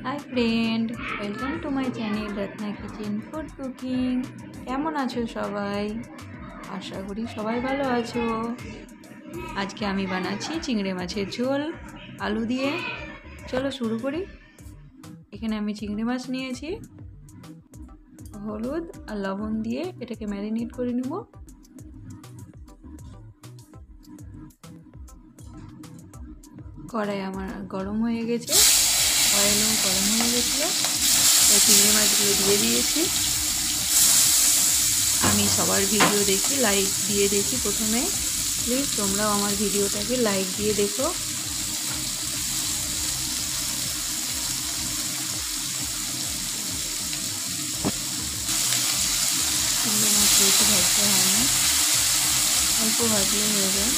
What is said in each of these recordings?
Hi friend, welcome to my channel Ratna kitchen food cooking. কেমন আছো সবাই? আশা করি সবাই ভালো আছো। আজকে আমি বানাচ্ছি চিংড়ি মাছের ঝোল আলু দিয়ে। চলো শুরু করি। এখানে আমি চিংড়ি মাছ নিয়েছি, হলুদ আর লবণ দিয়ে এটাকে ম্যারিনেট করে নেব। কড়াই আমার গরম হয়ে গেছে, অয়েলও গরম হয়ে গেছিলো, তাই চিংড়ি মাছগুলো দিয়ে দিয়েছি। আমি সবার ভিডিও দেখি, লাইক দিয়ে দেখি প্রথমে। প্লিজ তোমরাও আমার ভিডিওটাকে লাইক দিয়ে দেখো। চিংড়ি মাছ বেশি ভাজতে হয় না, অল্প ভাজলে হয়ে যায়।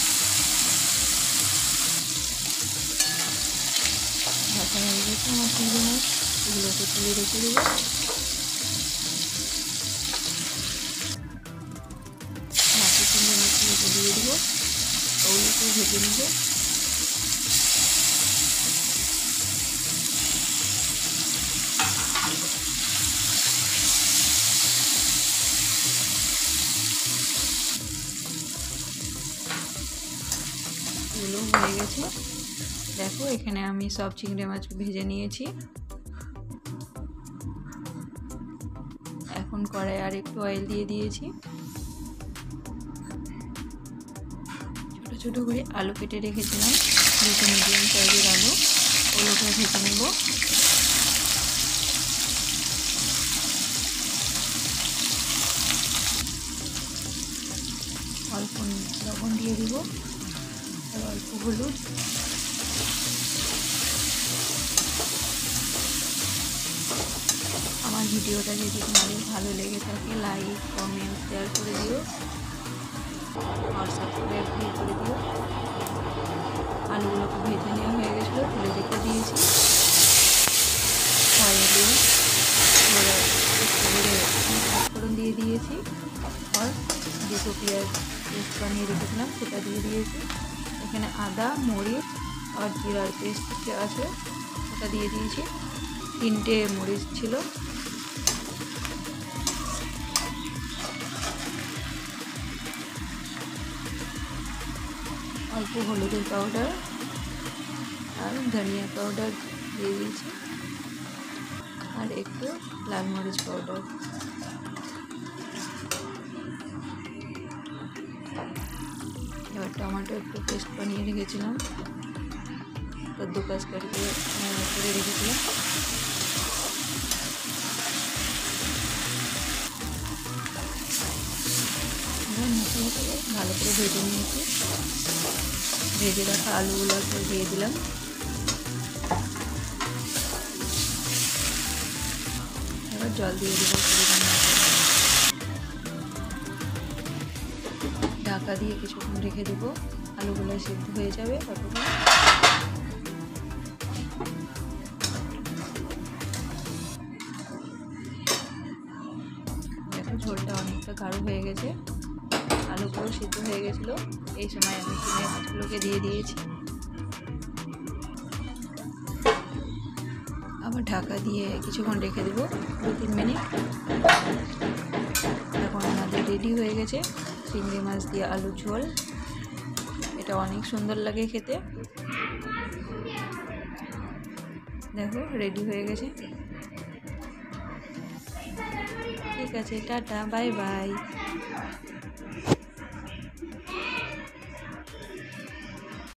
ভাজা হয়ে গেছে আমার চিংড়ি মাছ, এগুলোকে তুলে রেখে দেবো। বাকি চিংড়ি মাছগুলোকে দিয়ে দেবো, ওগুলোকে ভেজে নেবো। এগুলো হয়ে গেছে। দেখো এখানে আমি সব চিংড়ি মাছ ভেজে নিয়েছি। এখন কড়াই আর একটু অয়েল দিয়ে দিয়েছি। ছোট ছোট করে আলু কেটে রেখেছিলাম, দুটো মিডিয়াম সাইজের আলু, ওগুলোকে ভেজে নেব। অল্প লবণ দিয়ে দিব আর অল্প হলুদ। আমার ভিডিওটা যদি তোমাদের ভালো লেগে থাকে লাইক কমেন্ট শেয়ার করে দিও আর সাবস্ক্রাইব করে দিও। আলুগুলোকে ভেজে নেওয়া হয়ে গেছিলো, তুলে রেখে দিয়েছি। দিয়ে ফোড়ন দিয়ে দিয়েছি আর দুটো পেঁয়াজ পেস্ট বানিয়ে রেখেছিলাম সেটা দিয়ে দিয়েছি। এখানে আদা মরিচ আর জিরার পেস্ট আছে ওটা দিয়ে দিয়েছি। 3টে মরিচ ছিল। অল্প হলুদের পাউডার আর ধনিয়া পাউডার দিয়ে দিয়েছি আর একটু লাল মরিচ পাউডার। এবার টমেটো একটু পেস্ট বানিয়ে রেখেছিলাম, কদ্দুকাস করে রেখেছিলাম। মশলাটাকে ভালো করে ভেজে নিয়েছি। ভেজে রাখা আলুগুলোকে দিয়ে দিলাম। এবার জল দিয়ে দেবো পরিমাণ মতো। ঢাকা দিয়ে কিছুক্ষণ রেখে দেবো, আলুগুলো সিদ্ধ হয়ে যাবে ততক্ষণ। দেখো ঝোলটা অনেকটা গাঢ় হয়ে গেছে, আলুগুলো সিদ্ধ হয়ে গেছিলো। এই সময় আমি চিংড়ি মাছগুলোকে দিয়ে দিয়েছি। আবার ঢাকা দিয়ে কিছুক্ষণ রেখে দেবো, 2-3 মিনিট। এখন আমাদের রেডি হয়ে গেছে চিংড়ি মাছ দিয়ে আলুর ঝোল। এটা অনেক সুন্দর লাগে খেতে। দেখো রেডি হয়ে গেছে। ঠিক আছে, টাটা, বাই বাই।